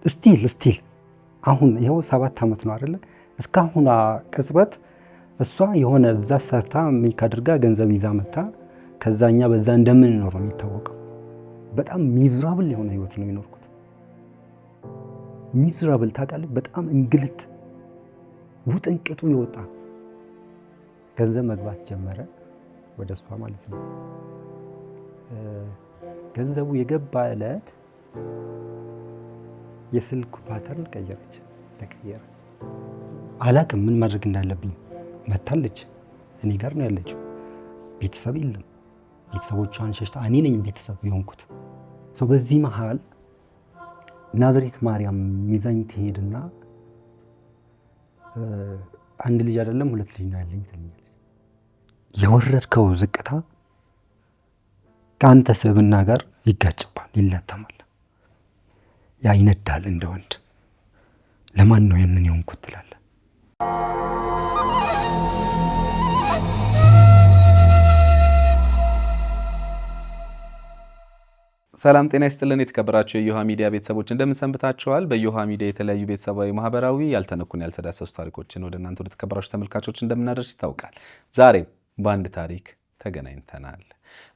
ስቲል አሁን ይኸው 7 ዓመት ነው አይደለ? እስካሁን ቅጽበት እሷ የሆነ እዛ ሰርታ ሜክ አድርጋ ገንዘብ ይዛ መታ ከዛኛ በዛ እንደምንኖር ነው የሚታወቀው። በጣም ሚዝራብል የሆነ ህይወት ነው የኖርኩት። ሚዝራብል ታውቃለህ? በጣም እንግልት ውጥንቅጡ ይወጣ። ገንዘብ መግባት ጀመረ ወደ እሷ ማለት ነው። ገንዘቡ የገባ ዕለት የስልክ ፓተርን ተቀየረ። አላቅም ምን ማድረግ እንዳለብኝ። መታለች፣ እኔ ጋር ነው ያለችው። ቤተሰብ የለም። ቤተሰቦቿን ሸሽታ እኔ ነኝ ቤተሰብ የሆንኩት። ሰው በዚህ መሃል ናዝሬት ማርያም ሚዛኝ ትሄድና አንድ ልጅ አይደለም 2 ልጅ ነው ያለኝ ትለኛለች። የወረድከው ዝቅታ ከአንተ ስብዕና ጋር ይጋጭባል፣ ይላተማል። ያ ይነዳል እንደ ወንድ። ለማን ነው ያንን የሆንኩት ትላለህ። ሰላም ጤና ይስጥልን። የተከበራችሁ የዮሃ ሚዲያ ቤተሰቦች እንደምን ሰንብታችኋል? በዮሃ ሚዲያ የተለያዩ ቤተሰባዊ፣ ማህበራዊ ያልተነኩን ያልተዳሰሱ ታሪኮችን ወደ እናንተ ወደ ተከበራችሁ ተመልካቾች እንደምናደርስ ይታወቃል። ዛሬም በአንድ ታሪክ ተገናኝተናል።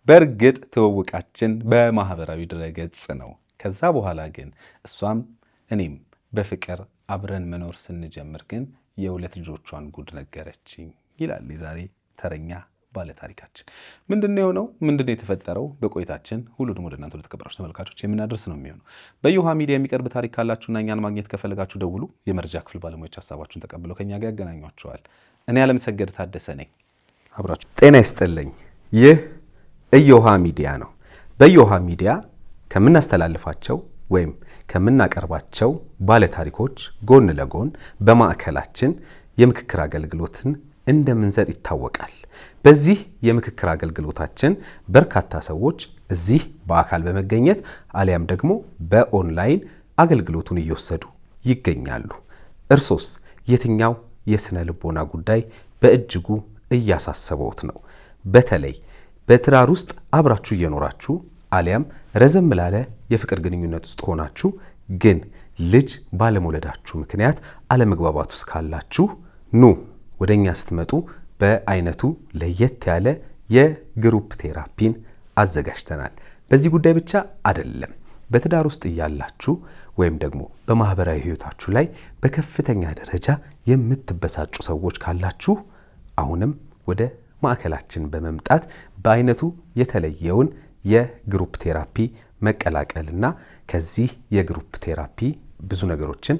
በእርግጥ ትውውቃችን በማህበራዊ ድረገጽ ነው። ከዛ በኋላ ግን እሷም እኔም በፍቅር አብረን መኖር ስንጀምር ግን የ2 ልጆቿን ጉድ ነገረችኝ ይላል የዛሬ ተረኛ ባለ ታሪካችን። ምንድነው የሆነው? ምንድነው የተፈጠረው? በቆይታችን ሁሉንም ወደ እናንተ ለተከበራችሁ ተመልካቾች የምናደርስ ነው የሚሆነው። በዮሃ ሚዲያ የሚቀርብ ታሪክ ካላችሁና እኛን ማግኘት ከፈለጋችሁ ደውሉ። የመረጃ ክፍል ባለሙያዎች ሀሳባችሁን ተቀብለው ከኛ ጋር ያገናኟችኋል። እኔ አለምሰገድ ታደሰ ነኝ። አብራችሁ ጤና ይስጥልኝ። ይህ እዮሃ ሚዲያ ነው። በዮሃ ሚዲያ ከምናስተላልፋቸው ወይም ከምናቀርባቸው ባለ ታሪኮች ጎን ለጎን በማዕከላችን የምክክር አገልግሎትን እንደምንሰጥ ይታወቃል። በዚህ የምክክር አገልግሎታችን በርካታ ሰዎች እዚህ በአካል በመገኘት አሊያም ደግሞ በኦንላይን አገልግሎቱን እየወሰዱ ይገኛሉ። እርሶስ የትኛው የስነ ልቦና ጉዳይ በእጅጉ እያሳሰበውት ነው? በተለይ በትዳር ውስጥ አብራችሁ እየኖራችሁ አሊያም ረዘም ላለ የፍቅር ግንኙነት ውስጥ ሆናችሁ ግን ልጅ ባለመውለዳችሁ ምክንያት አለመግባባት ውስጥ ካላችሁ ኑ ወደኛ ስትመጡ በአይነቱ ለየት ያለ የግሩፕ ቴራፒን አዘጋጅተናል። በዚህ ጉዳይ ብቻ አይደለም። በትዳር ውስጥ እያላችሁ ወይም ደግሞ በማህበራዊ ህይወታችሁ ላይ በከፍተኛ ደረጃ የምትበሳጩ ሰዎች ካላችሁ አሁንም ወደ ማዕከላችን በመምጣት በአይነቱ የተለየውን የግሩፕ ቴራፒ መቀላቀልና ከዚህ የግሩፕ ቴራፒ ብዙ ነገሮችን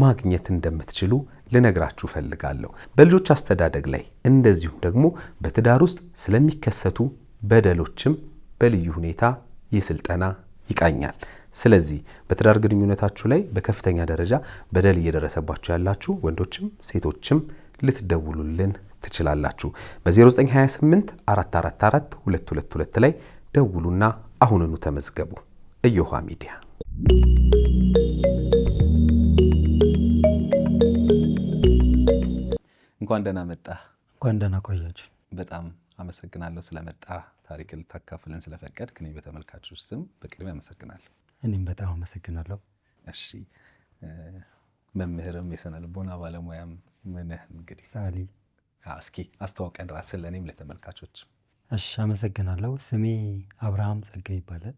ማግኘት እንደምትችሉ ልነግራችሁ ፈልጋለሁ። በልጆች አስተዳደግ ላይ እንደዚሁም ደግሞ በትዳር ውስጥ ስለሚከሰቱ በደሎችም በልዩ ሁኔታ ይህ ስልጠና ይቃኛል። ስለዚህ በትዳር ግንኙነታችሁ ላይ በከፍተኛ ደረጃ በደል እየደረሰባችሁ ያላችሁ ወንዶችም ሴቶችም ልትደውሉልን ትችላላችሁ። በ0928 444 222 ላይ ደውሉና አሁንኑ ተመዝገቡ። እዮሃ ሚዲያ። እንኳን ደህና መጣ። እንኳን ደህና ቆያችሁ። በጣም አመሰግናለሁ ስለመጣ፣ ታሪክ ልታካፍለን ስለፈቀድክ እኔ በተመልካቾች ስም በቅድሚያ አመሰግናለሁ። እኔም በጣም አመሰግናለሁ። እሺ፣ መምህርም የስነ ልቦና ባለሙያም ምንህ እንግዲህ ሳሊ፣ እስኪ አስተዋውቀን ራስን ለእኔም ለተመልካቾች። እሺ፣ አመሰግናለሁ። ስሜ አብርሃም ጸጋ ይባላል።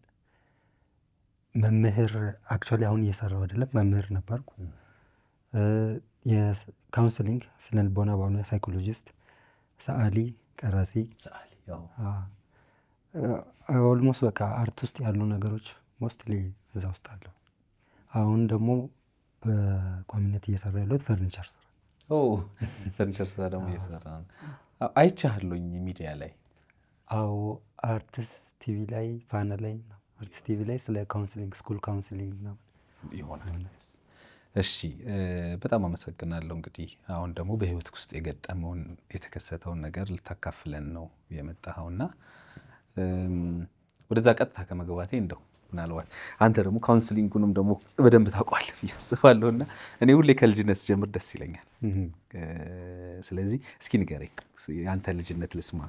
መምህር አክቹአሊ አሁን እየሰራው አይደለም፣ መምህር ነበርኩ። የካውንስሊንግ ስነ ልቦና ባለሙያ፣ ሳይኮሎጂስት፣ ሰዓሊ፣ ቀራጺ፣ ኦልሞስት በቃ አርት ውስጥ ያሉ ነገሮች ሞስትሊ እዛ ውስጥ አለው። አሁን ደግሞ በቋሚነት እየሰራ ያለሁት ፈርኒቸር ስራ። ፈርኒቸር ስራ ደግሞ እየሰራ ነው። አይቻለሁኝ ሚዲያ ላይ። አዎ፣ አርቲስት ቲቪ ላይ፣ ፋና ላይ፣ አርቲስት ቲቪ ላይ ስለ ካውንስሊንግ ስኩል ካውንስሊንግ ነው ይሆናል። እሺ፣ በጣም አመሰግናለሁ። እንግዲህ አሁን ደግሞ በህይወት ውስጥ የገጠመውን የተከሰተውን ነገር ልታካፍለን ነው የመጣኸውና ወደዛ ቀጥታ ከመግባቴ እንደው ምናልባት አንተ ደግሞ ካውንስሊንጉንም ደግሞ በደንብ ታውቃለህ ብዬ አስባለሁና እኔ ሁሌ ከልጅነት ጀምር ደስ ይለኛል። ስለዚህ እስኪ ንገረኝ፣ የአንተ ልጅነት ልስማ።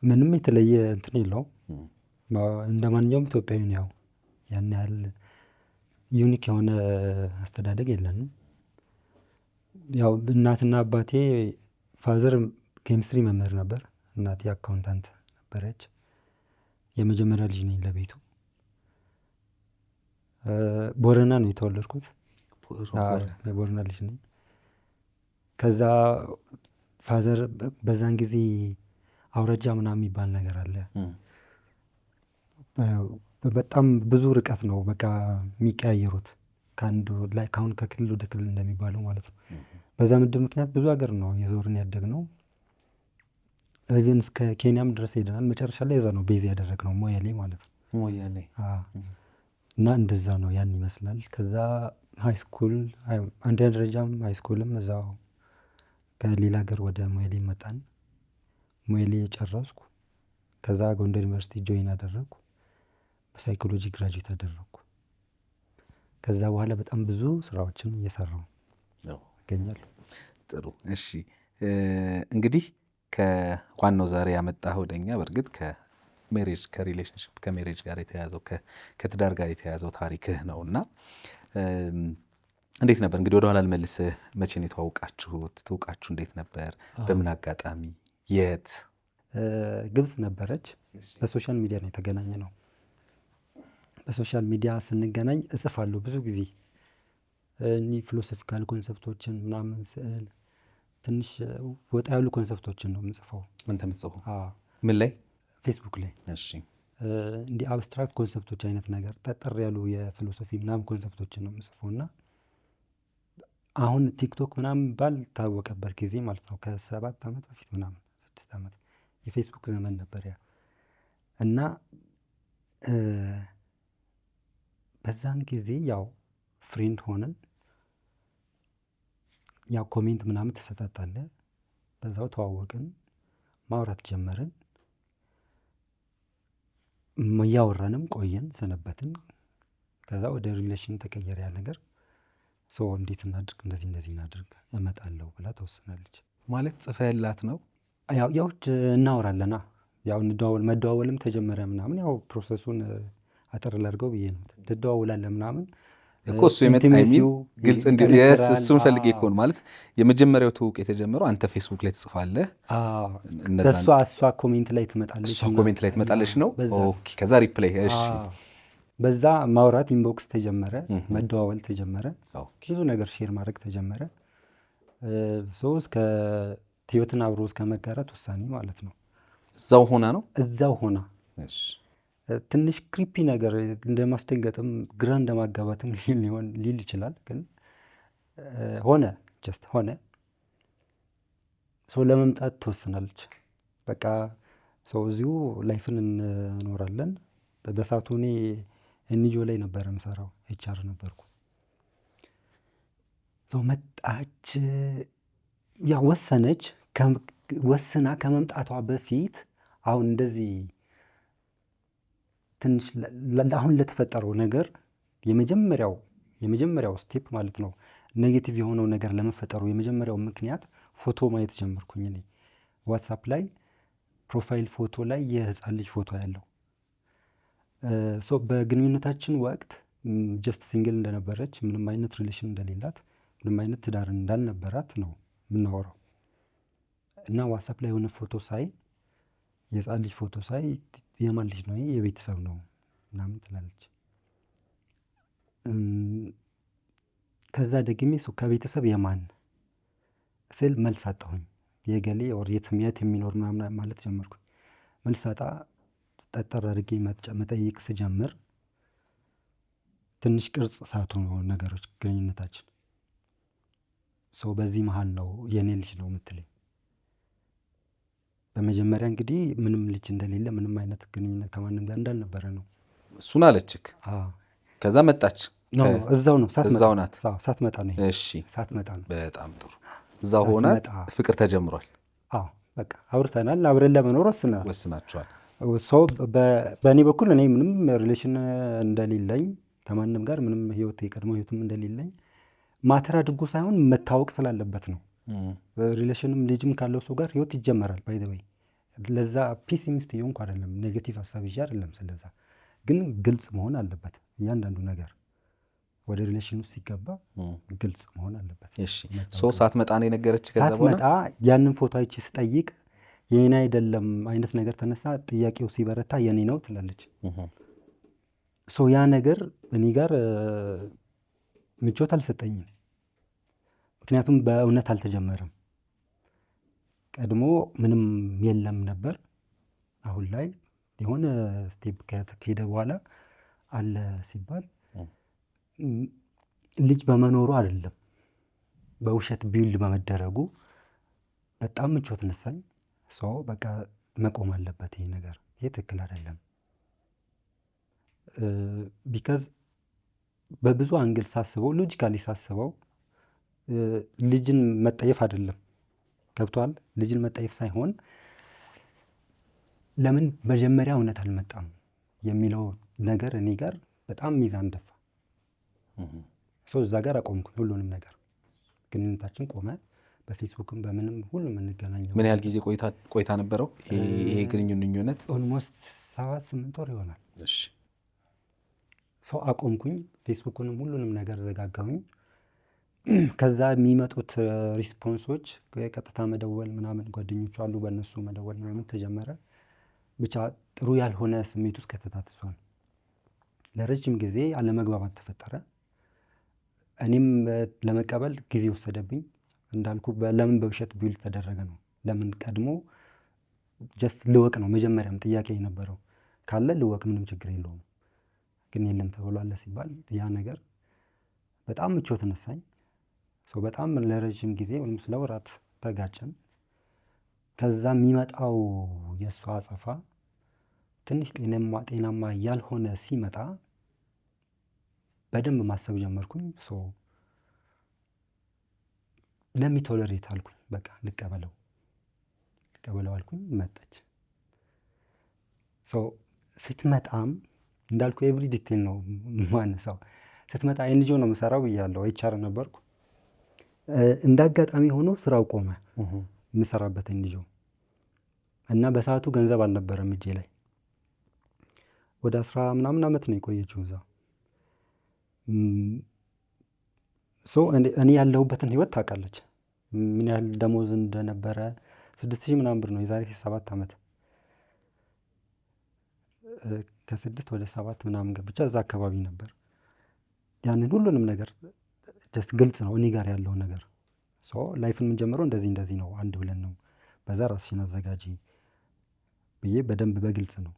ምንም የተለየ እንትን የለውም። እንደ ማንኛውም ኢትዮጵያዊ ነው። ያን ያህል ዩኒክ የሆነ አስተዳደግ የለንም። ያው እናትና አባቴ ፋዘር ኬሚስትሪ መምህር ነበር፣ እናቴ አካውንታንት ነበረች። የመጀመሪያ ልጅ ነኝ ለቤቱ። ቦረና ነው የተወለድኩት። የቦረና ልጅ ነኝ። ከዛ ፋዘር በዛን ጊዜ አውረጃ ምናምን የሚባል ነገር አለ። በጣም ብዙ ርቀት ነው በቃ የሚቀያየሩት ከአሁን ከክልል ወደ ክልል እንደሚባለው ማለት ነው። በዛ ምድብ ምክንያት ብዙ ሀገር ነው የዞርን ያደግነው። ኢቨን እስከ ኬንያም ድረስ ሄደናል። መጨረሻ ላይ እዛ ነው ቤዝ ያደረግነው ሞያሌ ማለት ነው። ሞያሌ እና እንደዛ ነው ያን ይመስላል። ከዛ ሃይስኩል አንደኛ ደረጃም ሃይስኩልም እዛው ከሌላ ሀገር ወደ ሞያሌ መጣን። ሞያሌ የጨረስኩ ከዛ ጎንደር ዩኒቨርሲቲ ጆይን አደረግኩ። በሳይኮሎጂ ግራጁዌት አደረግኩ። ከዛ በኋላ በጣም ብዙ ስራዎችን እየሰራሁ እገኛለሁ። ጥሩ እሺ። እንግዲህ ከዋናው ዛሬ ያመጣኸው ወደኛ በእርግጥ ከሜሬጅ ከሪሌሽንሽፕ ከሜሬጅ ጋር የተያዘው ከትዳር ጋር የተያዘው ታሪክህ ነው እና እንዴት ነበር እንግዲህ ወደኋላ ልመልስህ። መቼ ነው የተዋወቃችሁት? ትውቃችሁ እንዴት ነበር? በምን አጋጣሚ? የት? ግብጽ ነበረች። በሶሻል ሚዲያ ነው የተገናኘ ነው። በሶሻል ሚዲያ ስንገናኝ እጽፋለሁ ብዙ ጊዜ እኒህ ፊሎሶፊካል ኮንሰፕቶችን ምናምን ስዕል ትንሽ ወጣ ያሉ ኮንሰፕቶችን ነው የምጽፈው። ምን ተምጽፈው? ምን ላይ? ፌስቡክ ላይ። እሺ። እንዲህ አብስትራክት ኮንሰፕቶች አይነት ነገር ጠጠር ያሉ የፊሎሶፊ ምናምን ኮንሰፕቶችን ነው የምጽፈው እና አሁን ቲክቶክ ምናምን ባል ታወቀበት ጊዜ ማለት ነው ከ7 ዓመት በፊት ምናምን 6 ዓመት የፌስቡክ ዘመን ነበር ያ እና በዛን ጊዜ ያው ፍሬንድ ሆነን ያው ኮሜንት ምናምን ተሰጣጣለ። በዛው ተዋወቅን፣ ማውራት ጀመርን። እያወራንም ቆየን፣ ሰነበትን። ከዛ ወደ ሪሌሽን ተቀየረ ያ ነገር። እንዴት እናድርግ፣ እንደዚህ እናድርግ እመጣለሁ ብላ ተወስናለች። ማለት ጽፈህላት ነው? ያው እናወራለና ያው መደዋወልም ተጀመረ ምናምን። ያው ፕሮሰሱን አጠር ላድርገው ብዬ ነው። ትደዋውላለህ ምናምን እኮ እሱ የመጣ የሚል ግልጽ እንዲስ እሱን ፈልጌ እኮ ነው። ማለት የመጀመሪያው ትውውቅ የተጀመረው አንተ ፌስቡክ ላይ ትጽፋለህ፣ እሷ ኮሜንት ላይ ትመጣለች። እሷ ኮሜንት ላይ ትመጣለች ነው። ኦኬ። ከዛ ሪፕላይ። እሺ። በዛ ማውራት ኢንቦክስ ተጀመረ፣ መደዋወል ተጀመረ፣ ብዙ ነገር ሼር ማድረግ ተጀመረ። እስከ ህይወትን አብሮ እስከ መጋራት ውሳኔ ማለት ነው። እዛው ሆና ነው? እዛው ሆና። ትንሽ ክሪፒ ነገር እንደማስደንገጥም ግራ እንደማጋባትም ሊል ይችላል። ግን ሆነ፣ ጀስት ሆነ። ለመምጣት ትወስናለች። በቃ እዚሁ ላይፍን እንኖራለን። በሳቱ እኔ ኤንጂኦ ላይ ነበረ የምሰራው፣ ኤችአር ነበርኩ። መጣች። ያ ወሰነች። ወስና ከመምጣቷ በፊት አሁን እንደዚህ ትንሽ አሁን ለተፈጠረው ነገር የመጀመሪያው ስቴፕ ማለት ነው ኔጌቲቭ የሆነው ነገር ለመፈጠሩ የመጀመሪያው ምክንያት ፎቶ ማየት ጀመርኩኝ። እኔ ዋትሳፕ ላይ ፕሮፋይል ፎቶ ላይ የህፃን ልጅ ፎቶ ያለው በግንኙነታችን ወቅት ጀስት ሲንግል እንደነበረች፣ ምንም አይነት ሪሌሽን እንደሌላት፣ ምንም አይነት ትዳር እንዳልነበራት ነው የምናወራው እና ዋትሳፕ ላይ የሆነ ፎቶ ሳይ የህፃን ልጅ ፎቶ ሳይ የማን ልጅ ነው? የቤተሰብ ነው ምናምን ትላለች። ከዛ ደግሜ ከቤተሰብ የማን ስል መልስ አጣሁኝ። የገሌ የት የሚኖር ምናምን ማለት ጀመርኩኝ። መልስ አጣ። ጠጠር አድርጌ መጠየቅ ስጀምር ትንሽ ቅርጽ ሳቱ ነገሮች ግንኙነታችን። በዚህ መሀል ነው የኔ ልጅ ነው የምትለኝ። በመጀመሪያ እንግዲህ ምንም ልጅ እንደሌለ፣ ምንም አይነት ግንኙነት ከማንም ጋር እንዳልነበረ ነው እሱን አለችክ። ከዛ መጣች። እዛው ነው እዛው ናት። ሳትመጣ ነው። እሺ፣ ሳትመጣ ነው። በጣም ጥሩ። እዛው ሆና ፍቅር ተጀምሯል። በቃ አውርተናል። አብረን ለመኖር ወስናችኋል። በእኔ በኩል እኔ ምንም ሪሌሽን እንደሌለኝ ከማንም ጋር ምንም የቀድሞ ህይወትም እንደሌለኝ ማተር አድርጎ ሳይሆን መታወቅ ስላለበት ነው። ሪሌሽንም ልጅም ካለው ሰው ጋር ህይወት ይጀመራል። ባይ ዘ ወይ ለዛ ፔሲሚስት እየሆንኩ አይደለም፣ ኔጌቲቭ ሀሳብ ይዤ አይደለም። ስለዛ ግን ግልጽ መሆን አለበት እያንዳንዱ ነገር ወደ ሪሌሽን ውስጥ ሲገባ ግልጽ መሆን አለበት። እሺ ሳትመጣ ነው የነገረችህ? ከዛ በኋላ ሳትመጣ ያንን ፎቶ አይቼ ስጠይቅ የኔ አይደለም አይነት ነገር ተነሳ። ጥያቄው ሲበረታ የኔ ነው ትላለች። ያ ነገር እኔ ጋር ምቾት አልሰጠኝም። ምክንያቱም በእውነት አልተጀመረም። ቀድሞ ምንም የለም ነበር። አሁን ላይ የሆነ ስቴፕ ከሄደ በኋላ አለ ሲባል ልጅ በመኖሩ አይደለም በውሸት ቢውል በመደረጉ በጣም ምቾት ነሳኝ። በቃ መቆም አለበት ይሄ ነገር፣ ይሄ ትክክል አይደለም። ቢካዝ በብዙ አንግል ሳስበው ሎጂካሊ ሳስበው ልጅን መጠየፍ አይደለም ገብቷል። ልጅን መጠየፍ ሳይሆን ለምን መጀመሪያ እውነት አልመጣም የሚለው ነገር እኔ ጋር በጣም ሚዛን ደፋ። እዛ ጋር አቆምኩኝ ሁሉንም ነገር። ግንኙነታችን ቆመ። በፌስቡክም በምንም ሁሉም እንገናኘው። ምን ያህል ጊዜ ቆይታ ነበረው ይሄ ግንኙነት? ኦልሞስት 7-8 ወር ይሆናል። እሺ አቆምኩኝ። ፌስቡክንም ሁሉንም ነገር ዘጋጋሁኝ። ከዛ የሚመጡት ሪስፖንሶች ቀጥታ መደወል ምናምን ጓደኞቹ አሉ፣ በእነሱ መደወል ምናምን ተጀመረ። ብቻ ጥሩ ያልሆነ ስሜት ውስጥ ከተታትሷል። ለረጅም ጊዜ አለመግባባት ተፈጠረ። እኔም ለመቀበል ጊዜ ወሰደብኝ። እንዳልኩ ለምን በውሸት ቢውል ተደረገ ነው። ለምን ቀድሞ ጀስት ልወቅ ነው መጀመሪያም ጥያቄ የነበረው። ካለ ልወቅ ምንም ችግር የለውም፣ ግን የለም ተብሏል ሲባል ያ ነገር በጣም ምቾት ነሳኝ። በጣም ለረጅም ጊዜ ወይም ለወራት ተጋጨን። ከዛ የሚመጣው የእሷ አጸፋ ትንሽ ጤናማ ያልሆነ ሲመጣ በደንብ ማሰብ ጀመርኩኝ። ለሚቶለሬት አልኩኝ፣ በቃ ልቀበለው አልኩኝ። መጣች። ስትመጣም እንዳልኩ ኤቭሪ ዲቴል ነው ማነሳው። ስትመጣ ኤንጂኦ ነው የምሰራው ብያለሁ፣ ኤችአር ነበርኩ። እንደ አጋጣሚ ሆኖ ስራው ቆመ፣ የምሰራበት ኤንጂኦ እና በሰዓቱ ገንዘብ አልነበረም እጄ ላይ። ወደ 10 ምናምን ዓመት ነው የቆየችው እዛ። እኔ ያለሁበትን ህይወት ታውቃለች፣ ምን ያህል ደሞዝ እንደነበረ። 6000 ምናምን ብር ነው የዛሬ 7 ዓመት። ከ6 ወደ 7 ምናምን ብቻ እዛ አካባቢ ነበር። ያንን ሁሉንም ነገር ጀስት ግልጽ ነው እኔ ጋር ያለው ነገር። ላይፍን የምንጀምረው እንደዚህ ነው አንድ ብለን ነው። በዛ ራስሽን አዘጋጂ ብዬ በደንብ በግልጽ ነው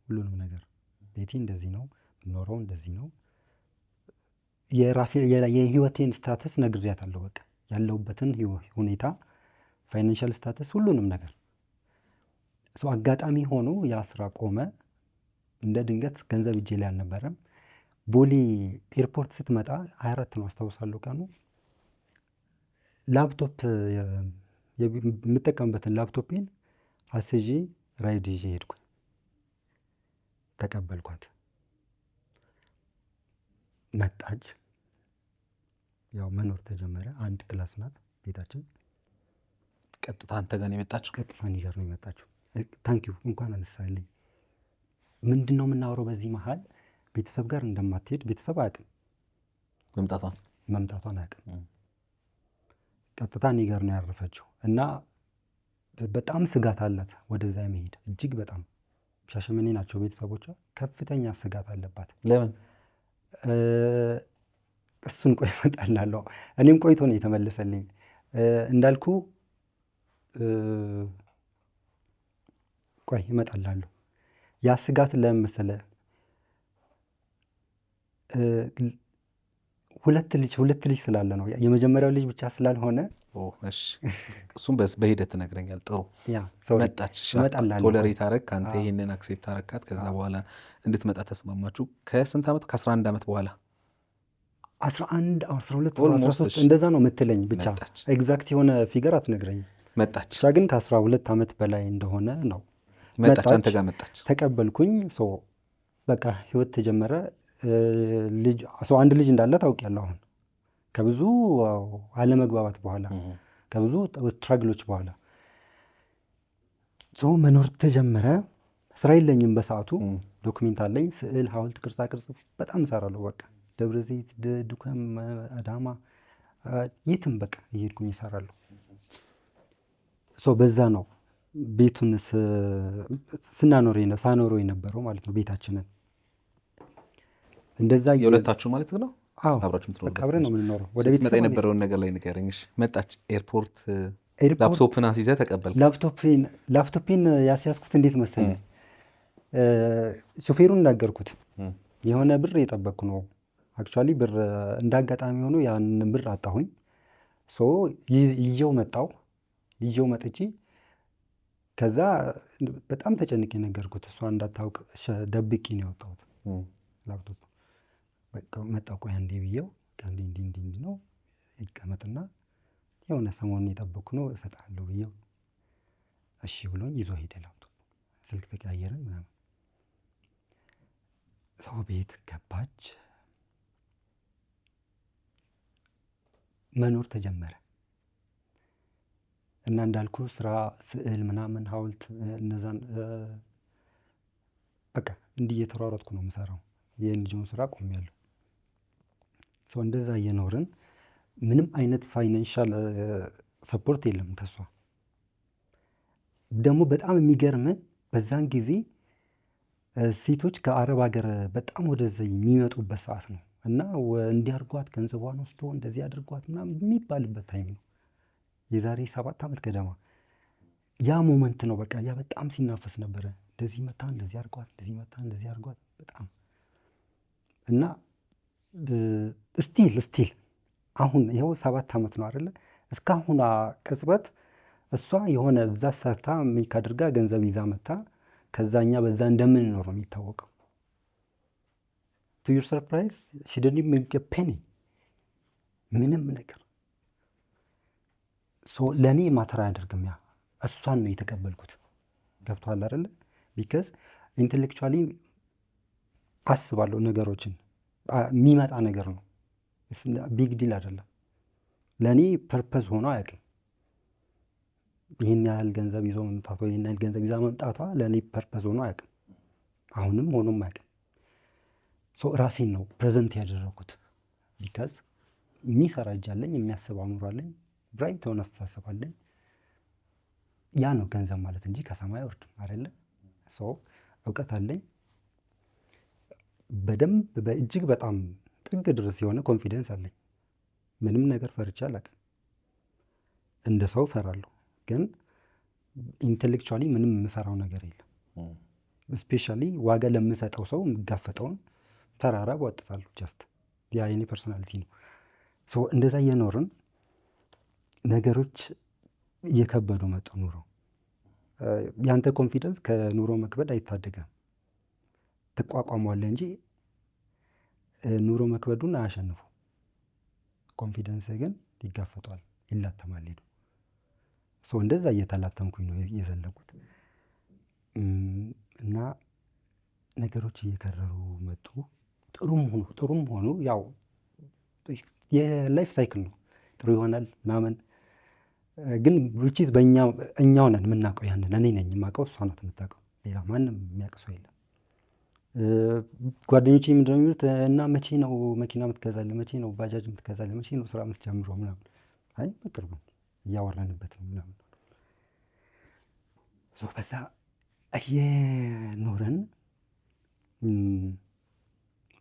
ሁሉንም ነገር። ቤቲ እንደዚህ ነው ኖረው፣ እንደዚህ ነው የህይወቴን ስታተስ ነግሬያታለሁ። በቃ ያለሁበትን ሁኔታ፣ ፋይናንሻል ስታተስ፣ ሁሉንም ነገር። አጋጣሚ ሆኖ ያ ስራ ቆመ። እንደ ድንገት ገንዘብ እጄ ላይ አልነበረም። ቦሌ ኤርፖርት ስትመጣ 24 ነው አስታውሳለሁ ቀኑ። ላፕቶፕ የምጠቀምበትን ላፕቶፔን አስይዤ ራይድ ይዤ ሄድኩኝ። ተቀበልኳት። መጣች። ያው መኖር ተጀመረ። አንድ ክላስ ናት ቤታችን። ቀጥታ አንተ ጋር ነው የመጣችው? ቀጥታ እኔ ጋር ነው የመጣችው። ታንኪዩ እንኳን አነሳልኝ። ምንድን ነው የምናወራው? በዚህ መሀል ቤተሰብ ጋር እንደማትሄድ ቤተሰብ አያውቅም፣ መምጣቷን አያውቅም። ቀጥታ እኔ ጋር ነው ያረፈችው እና በጣም ስጋት አላት ወደዛ የመሄድ እጅግ በጣም። ሻሸመኔ ናቸው ቤተሰቦቿ። ከፍተኛ ስጋት አለባት። ለምን? እሱን ቆይ እመጣላለሁ። እኔም ቆይቶ ነው የተመለሰልኝ። እንዳልኩ ቆይ እመጣላለሁ። ያ ስጋት ለምን መሰለህ? ሁለት ልጅ ስላለ ነው። የመጀመሪያው ልጅ ብቻ ስላልሆነ እሱም በሂደት ትነግረኛል። ጥሩ መጣች፣ ቶለሬት አረግ፣ አንተ ይህንን አክሴፕት አረካት። ከዛ በኋላ እንድትመጣ ተስማማችሁ። ከስንት ዓመት? ከ11 ዓመት በኋላ 11፣ 12፣ 13 እንደዛ ነው የምትለኝ። ብቻ ኤግዛክት የሆነ ፊገር አትነግረኝ። መጣች ብቻ ግን ከ12 ዓመት በላይ እንደሆነ ነው። መጣች፣ አንተ ጋር መጣች። ተቀበልኩኝ። በቃ ህይወት ተጀመረ። አንድ ልጅ እንዳለ ታውቂያለሁ። አሁን ከብዙ አለመግባባት በኋላ ከብዙ ስትራግሎች በኋላ መኖር ተጀመረ። ስራ የለኝም በሰዓቱ። ዶክሜንት አለኝ። ስዕል፣ ሐውልት፣ ቅርጻ ቅርጽ በጣም እሰራለሁ። በቃ ደብረ ዘይት፣ ዱከም፣ አዳማ የትም በቃ እየሄድኩኝ እሰራለሁ። በዛ ነው ቤቱን ሳኖረው የነበረው ማለት ነው። ቤታችንን እንደዛ የሁለታችሁ ማለት ነው? አዎ አብራችሁ በቃ አብረን ነው የምንኖረው። ወደ ቤት መጣ የነበረውን ነገር ላይ ንገረኝ። መጣች ኤርፖርት ላፕቶፕን አስይዘህ ተቀበልክ? ላፕቶፔን ያስያዝኩት እንዴት መሰለኝ፣ ሾፌሩን እንዳገርኩት የሆነ ብር የጠበቅኩ ነው። አክቹዋሊ ብር እንዳጋጣሚ ሆኖ ያንን ብር አጣሁኝ። ይዤው መጥቼ ከዛ በጣም ተጨንቄ ነገርኩት። እሷ እንዳታውቅ ደብቄ ነው ያወጣሁት ላፕቶፕ። በቃ መጣሁ ቆይ አንዴ ብዬው እንዲህ ነው ይቀመጥና የሆነ ሰሞኑን የጠበቅኩ ነው እሰጥሃለሁ ብዬው እሺ ብሎኝ ይዞ ሄደ ላፕቶፕ። ስልክ ተቀያየርን ምናምን። ሰው ቤት ገባች፣ መኖር ተጀመረ እና እንዳልኩ ስራ፣ ስዕል ምናምን፣ ሐውልት እነዛን በቃ እንዲህ እየተሯሯጥኩ ነው የምሰራው። የኤንጂኦን ስራ ቆሜያለሁ። እንደዛ እየኖርን ምንም አይነት ፋይናንሻል ሰፖርት የለም ከሷ። ደግሞ በጣም የሚገርም በዛን ጊዜ ሴቶች ከአረብ ሀገር በጣም ወደዛ የሚመጡበት ሰዓት ነው እና እንዲያርጓት ገንዘቧን ወስዶ እንደዚህ አድርጓት ምናምን የሚባልበት ታይም ነው። የዛሬ 7 ዓመት ገደማ ያ ሞመንት ነው። በቃ ያ በጣም ሲናፈስ ነበረ። እንደዚህ መታ እንደዚህ አርጓት፣ እንደዚህ መታ እንደዚህ አርጓት በጣም እና ስቲል አሁን ይኸው 7 ዓመት ነው አይደለ? እስካሁን ቅጽበት እሷ የሆነ እዛ ሰርታ ሜክ አድርጋ ገንዘብ ይዛ መታ ከዛኛ በዛ እንደምንኖር ነው የሚታወቀው። ቱ ዩር ሰርፕራይዝ ሺ ዲድንት ሜክ ኤ ፔኒ ምንም ነገር። ለእኔ ማተር አያደርግም። ያ እሷን ነው የተቀበልኩት። ገብቶሃል አይደለ? ቢካዝ ኢንቴሌክቹዋሊ አስባለሁ ነገሮችን የሚመጣ ነገር ነው። ቢግ ዲል አይደለም። ለእኔ ፐርፐዝ ሆኖ አያውቅም። ይህን ያህል ገንዘብ ይዞ መምጣቷ ይህን ያህል ገንዘብ ይዛ መምጣቷ ለእኔ ፐርፐዝ ሆኖ አያውቅም። አሁንም ሆኖም አያውቅም። ራሴን ነው ፕሬዘንት ያደረኩት። ቢካዝ የሚሰራ እጅ አለኝ፣ የሚያስብ አእምሮ አለኝ፣ ብራይት የሆነ አስተሳሰብ አለኝ። ያ ነው ገንዘብ ማለት እንጂ ከሰማይ አይወርድም አይደለ? እውቀት አለኝ በደንብ በእጅግ በጣም ጥግ ድረስ የሆነ ኮንፊደንስ አለኝ። ምንም ነገር ፈርቼ አላውቅም። እንደ ሰው እፈራለሁ፣ ግን ኢንቴሌክቹዋሊ ምንም የምፈራው ነገር የለም። ስፔሻሊ ዋጋ ለምሰጠው ሰው የምጋፈጠውን ተራራ እወጣለሁ። ጀስት ያ የኔ ፐርሶናሊቲ ነው። እንደዛ እየኖርን ነገሮች እየከበዱ መጡ። ኑሮ ያንተ ኮንፊደንስ ከኑሮ መክበድ አይታደገም። ትቋቋሟለህ እንጂ ኑሮ መክበዱን አያሸንፉ። ኮንፊደንስ ግን ይጋፈጧል፣ ይላተማል ሄዱ። እንደዛ እየተላተምኩኝ ነው የዘለቁት እና ነገሮች እየከረሩ መጡ። ጥሩም ሆኑ ያው የላይፍ ሳይክል ነው። ጥሩ ይሆናል ምናምን ግን ዊችዝ እኛው ነን የምናውቀው። ያንን እኔ ነኝ የማውቀው፣ እሷ ናት የምታውቀው። ሌላ ማንም የሚያውቅ ሰው የለም። ጓደኞቼ ምንድን ነው የሚሉት? እና መቼ ነው መኪና የምትገዛልህ? መቼ ነው ባጃጅ የምትገዛልህ? መቼ ነው ስራ የምትጀምረው? ምናምን አይ በቅርቡ እያወራንበት ነው ምናምን። በዛ እየኖረን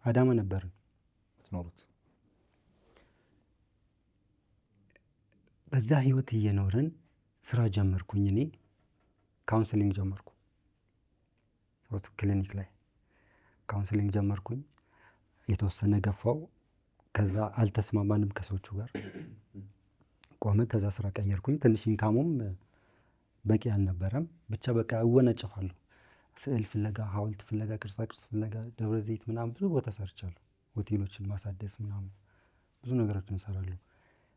አዳማ ነበርን ትኖሩት። በዛ ህይወት እየኖረን ስራ ጀመርኩኝ። እኔ ካውንስሊንግ ጀመርኩ፣ ክሊኒክ ላይ ካውንስሊንግ ጀመርኩኝ። የተወሰነ ገፋው። ከዛ አልተስማማንም ከሰዎቹ ጋር ቆመ። ከዛ ስራ ቀየርኩኝ። ትንሽ ኢንካሙም በቂ አልነበረም። ብቻ በቃ እወነጨፋለሁ። ስዕል ፍለጋ፣ ሐውልት ፍለጋ፣ ቅርጻ ቅርጽ ፍለጋ ደብረ ዘይት ምናምን ብዙ ቦታ ሰርቻለሁ። ሆቴሎችን ማሳደስ ምናምን ብዙ ነገሮችን እንሰራለሁ።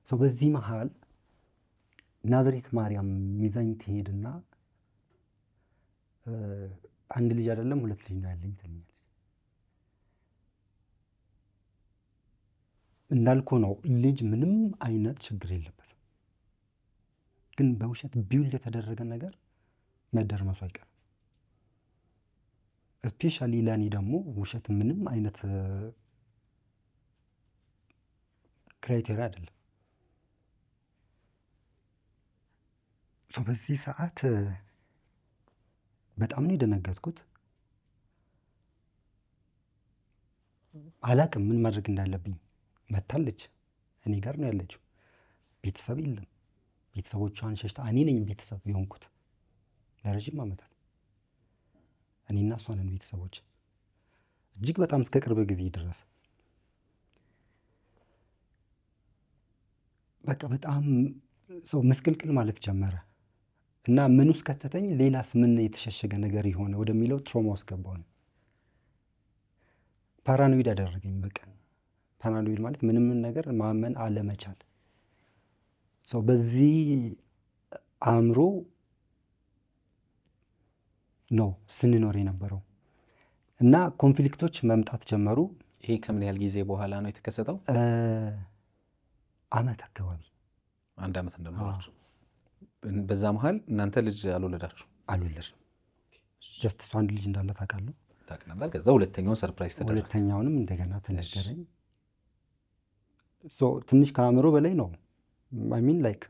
በዚህ መሀል ናዝሬት ማርያም ሚዛኝ ትሄድና አንድ ልጅ አይደለም 2 ልጅ ነው ያለኝ ትለኛለች። እንዳልኩ ነው ልጅ ምንም አይነት ችግር የለበትም፣ ግን በውሸት ቢውል የተደረገ ነገር መደርመሱ አይቀርም። ስፔሻሊ ለእኔ ደግሞ ውሸት ምንም አይነት ክራይቴሪያ አይደለም። በዚህ ሰዓት በጣም ነው የደነገጥኩት። አላቅም ምን ማድረግ እንዳለብኝ። መታለች፣ እኔ ጋር ነው ያለችው። ቤተሰብ የለም። ቤተሰቦቿን ሸሽታ እኔ ነኝ ቤተሰብ የሆንኩት ለረጅም ዓመታት። እኔና እሷ ነን ቤተሰቦች እጅግ በጣም እስከ ቅርብ ጊዜ ድረስ። በቃ በጣም ሰው ምስቅልቅል ማለት ጀመረ እና ምን ውስጥ ከተተኝ፣ ሌላስ ምን የተሸሸገ ነገር የሆነ ወደሚለው ትሮማ ውስጥ ገባሁ። ፓራኖይድ አደረገኝ። በቃ ፓራኖይድ ማለት ምንም ነገር ማመን አለመቻል። በዚህ አእምሮ ነው ስንኖር የነበረው እና ኮንፍሊክቶች መምጣት ጀመሩ። ይሄ ከምን ያህል ጊዜ በኋላ ነው የተከሰተው? አመት አካባቢ። 1 ዓመት እንደኖራችሁ። በዛ መሀል እናንተ ልጅ አልወለዳችሁ? አልወለድም። ጀስት እሷ አንድ ልጅ እንዳለ ታውቃለሁ። ታውቅ ነበር? ከዛ ሁለተኛውን ሰርፕራይዝ ተደረገ። ሁለተኛውንም እንደገና ተነገረኝ። ትንሽ ከአእምሮ በላይ ነው። አይ ሚን ላይክ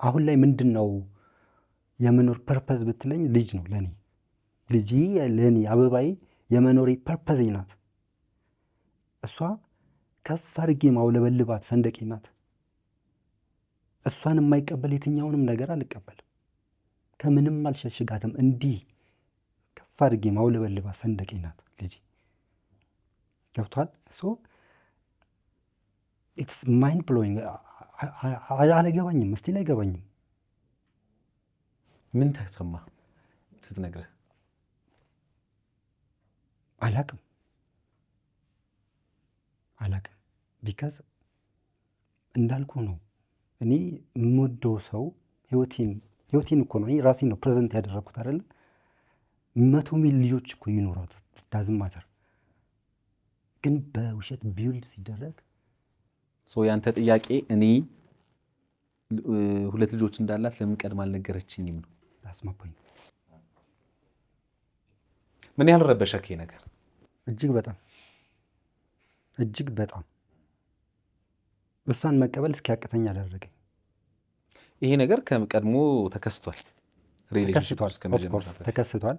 አሁን ላይ ምንድን ነው የመኖር ፐርፐዝ ብትለኝ፣ ልጅ ነው ለኔ። ልጅ ለኔ አበባዬ የመኖሬ ፐርፐዝ ናት። እሷ ከፍ አድርጌ ማውለበልባት ሰንደቄ ናት። እሷን የማይቀበል የትኛውንም ነገር አልቀበልም። ከምንም አልሸሽጋትም። እንዲህ ከፍ አድርጌ ማውለበልባት ሰንደቄ ናት ልጅ። ገብቷል? ኢትስ ማይንድ ብሎዊንግ። አልገባኝም፣ እስቲል አይገባኝም። ምን ተሰማ ስትነግረህ? አላቅም ቢካዝ እንዳልኩ ነው። እኔ የምወደው ሰው ህይወቴን እኮ ነው፣ ራሴን ነው ፕሬዘንት ያደረግኩት አይደለ? 100 ሚሊዮን ልጆች እኮ ይኖራሉ፣ ዳዝም ማተር። ግን በውሸት ቢውልድ ሲደረግ ያንተ ጥያቄ እኔ 2 ልጆች እንዳላት ለምን ቀድማ አልነገረችኝም ነው? አስማፖኝ። ምን ያህል ረበሸክ ይሄ ነገር? እጅግ በጣም እሷን መቀበል እስኪያቅተኝ አደረገኝ። ይሄ ነገር ቀድሞ ተከስቷል? ተከስቷል።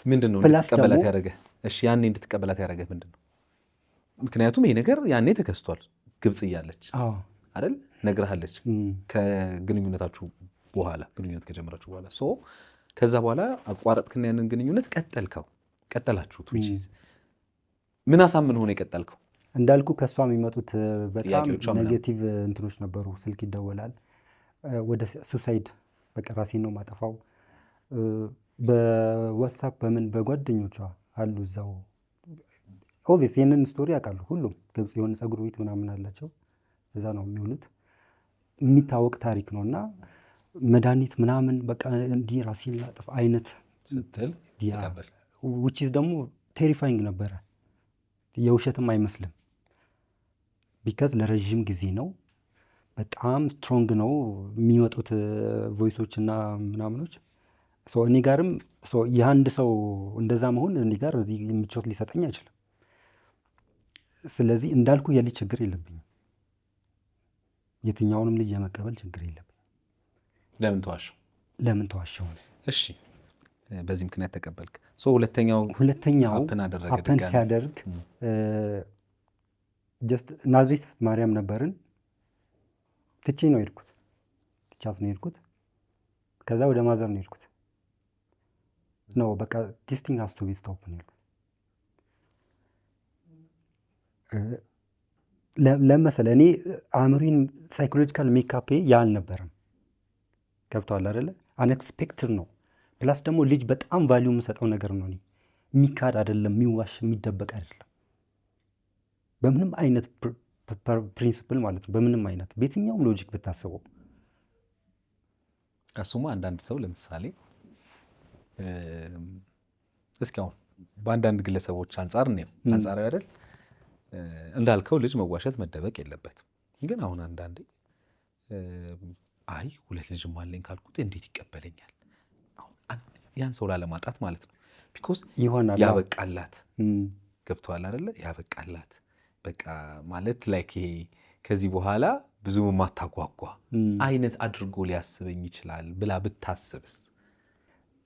ምንድን ነው እንድትቀበላት ያደረገ? እሺ ያኔ እንድትቀበላት ያደረገ ምንድን ነው? ምክንያቱም ይሄ ነገር ያኔ ተከስቷል። ግብጽ እያለች አይደል? ነግረሃለች። ከግንኙነታችሁ በኋላ ግንኙነት ከጀመራችሁ በኋላ ከዛ በኋላ አቋረጥክና ያንን ግንኙነት ቀጠላችሁት። ምን አሳምን ሆነ የቀጠልከው? እንዳልኩ ከእሷ የሚመጡት በጣም ኔጌቲቭ እንትኖች ነበሩ። ስልክ ይደወላል፣ ወደ ሱሳይድ፣ በቃ ራሴን ነው ማጠፋው። በዋትሳፕ በጓደኞቿ አሉ እዛው ኦቪስ ይህንን ስቶሪ ያውቃሉ ሁሉም። ግብጽ የሆነ ፀጉር ቤት ምናምን አላቸው፣ እዛ ነው የሚውሉት። የሚታወቅ ታሪክ ነው። እና መድኃኒት ምናምን በቃ እንዲህ ራሴን ላጠፋ አይነት ስትል which is ደግሞ ቴሪፋይንግ ነበረ። የውሸትም አይመስልም። ቢካዝ ለረዥም ጊዜ ነው፣ በጣም ስትሮንግ ነው የሚመጡት ቮይሶች እና ምናምኖች። እኔ ጋርም የአንድ ሰው እንደዛ መሆን እኔ ጋር እዚህ ምቾት ሊሰጠኝ አይችልም። ስለዚህ እንዳልኩ የልጅ ችግር የለብኝም፣ የትኛውንም ልጅ የመቀበል ችግር የለብኝም። ለምን ተዋሸው? እሺ በዚህ ምክንያት ተቀበልክ። ሁለተኛው ሀፕን ሲያደርግ ጀስት ናዝሬት ማርያም ነበርን። ትቻት ነው የሄድኩት። ከዛ ወደ ማዘር ነው የሄድኩት። ነው በቃ ቴስቲንግ ሃዝ ቱ ቢ ስቶፕ ነው የሄድኩት። ለመሰለ እኔ አእምሮን ሳይኮሎጂካል ሜካፔ ያ አልነበረም። ገብቶሃል አይደለ? አንኤክስፔክትድ ነው። ፕላስ ደግሞ ልጅ በጣም ቫሊዩ የምሰጠው ነገር ነው። እኔ የሚካድ አይደለም፣ የሚዋሽ የሚደበቅ አይደለም። በምንም አይነት ፕሪንሲፕል ማለት ነው፣ በምንም አይነት በየትኛውም ሎጂክ ብታስበው። እሱማ አንዳንድ ሰው ለምሳሌ እስኪ አሁን በአንዳንድ ግለሰቦች አንጻር ነው አንጻራዊ አይደል? እንዳልከው ልጅ መዋሸት መደበቅ የለበትም። ግን አሁን አንዳንዴ አይ 2 ልጅም አለኝ ካልኩት እንዴት ይቀበለኛል? ያን ሰው ላለማጣት ማለት ነው። ቢኮዝ ይሆናል ያበቃላት ገብተዋል አይደለ? ያበቃላት በቃ ማለት ላይክ ይሄ ከዚህ በኋላ ብዙ ማታጓጓ አይነት አድርጎ ሊያስበኝ ይችላል ብላ ብታስብስ?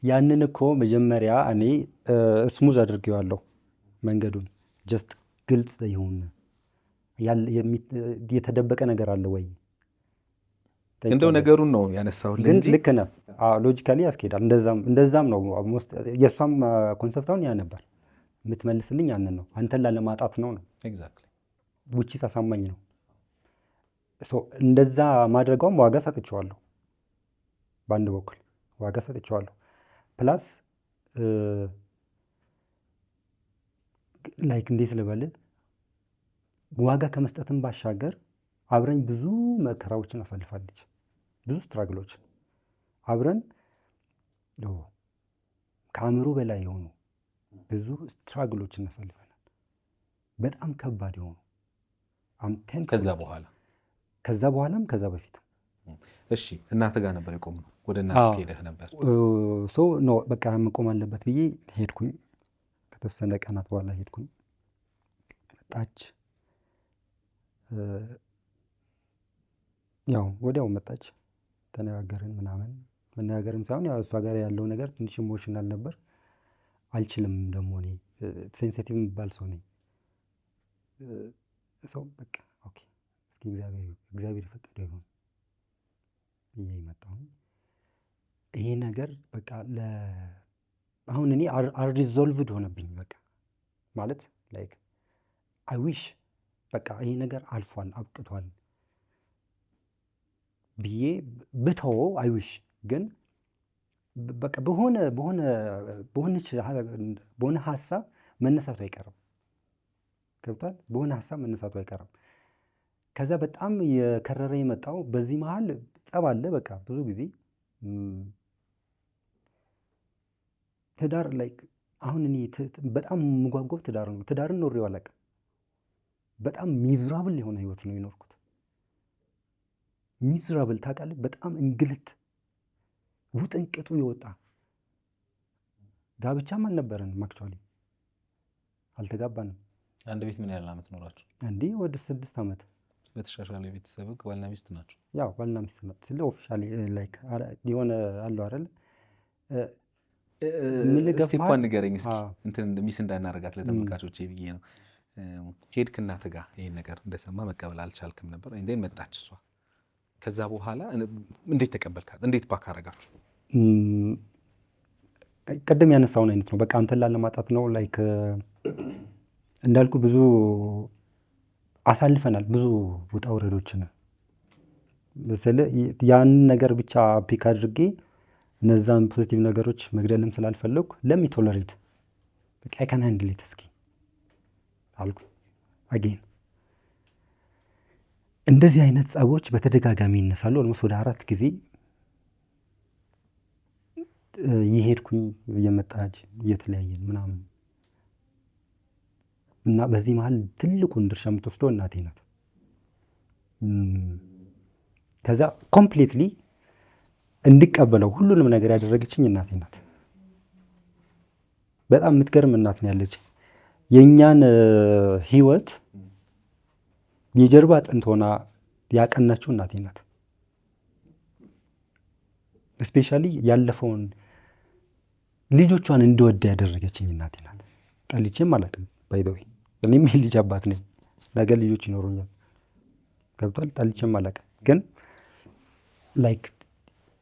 ያንን እኮ መጀመሪያ እኔ ስሙዝ አድርጌዋለሁ መንገዱን። ጀስት ግልጽ ይሁን። የተደበቀ ነገር አለ ወይ? እንደው ነገሩን ነው ያነሳሁልህ እንጂ ልክ ነህ። ሎጂካሊ ያስኬዳል። እንደዛም ነው። የእሷም ኮንሰፕታውን ያ ነበር። የምትመልስልኝ ያንን ነው። አንተን ላለማጣት ነው ነው ኤግዛክትሊ ውጪ አሳማኝ ነው። እንደዛ ማድረጓም ዋጋ ሰጥቼዋለሁ። በአንድ በኩል ዋጋ ሰጥቼዋለሁ። ፕላስ ላይክ እንዴት ልበልህ፣ ዋጋ ከመስጠትም ባሻገር አብረኝ ብዙ መከራዎችን አሳልፋለች። ብዙ ስትራግሎችን አብረን ከአእምሮ በላይ የሆኑ ብዙ ስትራግሎችን እናሳልፈናል። በጣም ከባድ የሆኑ ከዛ በኋላም ከዛ በፊትም። እሺ እናትህ ጋር ነበር የቆምነው። ወደ እናትህ ሄደህ ነበር? ኖ በቃ መቆም አለበት ብዬ ሄድኩኝ። ከተወሰነ ቀናት በኋላ ሄድኩኝ። መጣች። ያው ወዲያው መጣች። ተነጋገርን ምናምን። መነጋገርም ሳይሆን ያው እሷ ጋር ያለው ነገር ትንሽ ኢሞሽናል ነበር። አልችልም ደግሞ እኔ ሴንሲቲቭ የሚባል ሰው ነኝ። ሰው በቃ ኦኬ እስኪ እግዚአብሔር የፈቀደው ይሁን ብዬ መጣሁኝ። ይሄ ነገር በቃ አሁን እኔ አንሪዞልቭድ ሆነብኝ። በቃ ማለት ላይክ አይ ዊሽ በቃ ይሄ ነገር አልፏል አብቅቷል ብዬ ብተወው አይ ዊሽ። ግን በቃ በሆነ ሀሳብ መነሳቱ አይቀርም። ገብቷል? በሆነ ሀሳብ መነሳቱ አይቀርም። ከዛ በጣም የከረረ የመጣው በዚህ መሀል ጠብ አለ። በቃ ብዙ ጊዜ ትዳር ላይ አሁን እኔ በጣም የምጓጓው ትዳር ነው። ትዳርን ኖሬው አላውቅም። በጣም ሚዝራብል የሆነ ህይወት ነው የኖርኩት። ሚዝራብል ታውቃለህ? በጣም እንግልት ውጥንቅጡ የወጣ ጋብቻም አልነበረንም። አክቹዋሊ አልተጋባንም። አንድ ቤት ምን ያህል ዓመት ኖራችሁ? እንዴ ወደ 6 ዓመት። በተሻሻለ ቤተሰብ ባልና ሚስት ናቸው? ያው ባልና ሚስት ነው። ስለ ኦፊሻሊ ላይክ የሆነ አለው አይደል? ስቴፓን ንገረኝ እስኪ እንትን ሚስ እንዳናረጋት ለተመልካቾቼ ብዬ ነው። ሄድክ እናትህ ጋር ይሄን ነገር እንደሰማ መቀበል አልቻልክም ነበር። እንዴ መጣች እሷ። ከዛ በኋላ እንዴት ተቀበልካት? እንዴት ባካረጋችሁ? ቅድም ያነሳውን አይነት ነው። በቃ አንተን ላለማጣት ነው። ላይክ እንዳልኩ ብዙ አሳልፈናል። ብዙ ውጣ ውረዶችን ያን ነገር ብቻ ፒክ አድርጌ እነዛን ፖዚቲቭ ነገሮች መግደልም ስላልፈለግኩ ለሚቶለሬት በቃ አይካን ሃንድል እስኪ አልኩ። አጌን እንደዚህ አይነት ጸቦች በተደጋጋሚ ይነሳሉ። ኦልሞስት ወደ 4 ጊዜ እየሄድኩኝ እየመጣች እየተለያየን ምናምን እና በዚህ መሀል ትልቁን ድርሻ የምትወስደው እናቴ ናት። ከዛ ኮምፕሊትሊ እንድቀበለው ሁሉንም ነገር ያደረገችኝ እናቴ ናት። በጣም የምትገርም እናት ነው ያለች። የእኛን ህይወት የጀርባ አጥንት ሆና ያቀናችው እናቴ ናት። ስፔሻሊ ያለፈውን ልጆቿን እንድወድ ያደረገችኝ እናቴ ናት። ጠልቼም አላውቅም። ባይ ዘ ዌይ እኔም የልጅ አባት ነኝ። ነገ ልጆች ይኖሩኛል። ገብቷል? ጠልቼም አላውቅም። ግን ላይክ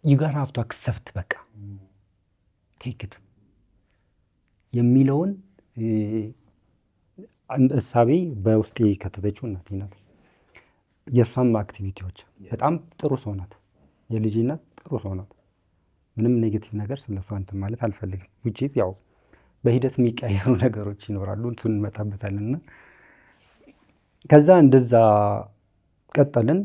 ዩ ጋር ሃቭ ቱ አክሰፕት በቃ ቴክ ኢት የሚለውን እሳቤ በውስጤ ከተተችው እናቴ ናት። የእሷም አክቲቪቲዎች በጣም ጥሩ ሰው ናት። የልጄ እናት ጥሩ ሰው ናት። ምንም ኔጌቲቭ ነገር ስለሷ እንትን ማለት አልፈልግም። ውጪ ያው በሂደት የሚቀየሩ ነገሮች ይኖራሉ። እሱን እንመጣበታለንና ከዛ እንደዛ ቀጠልን።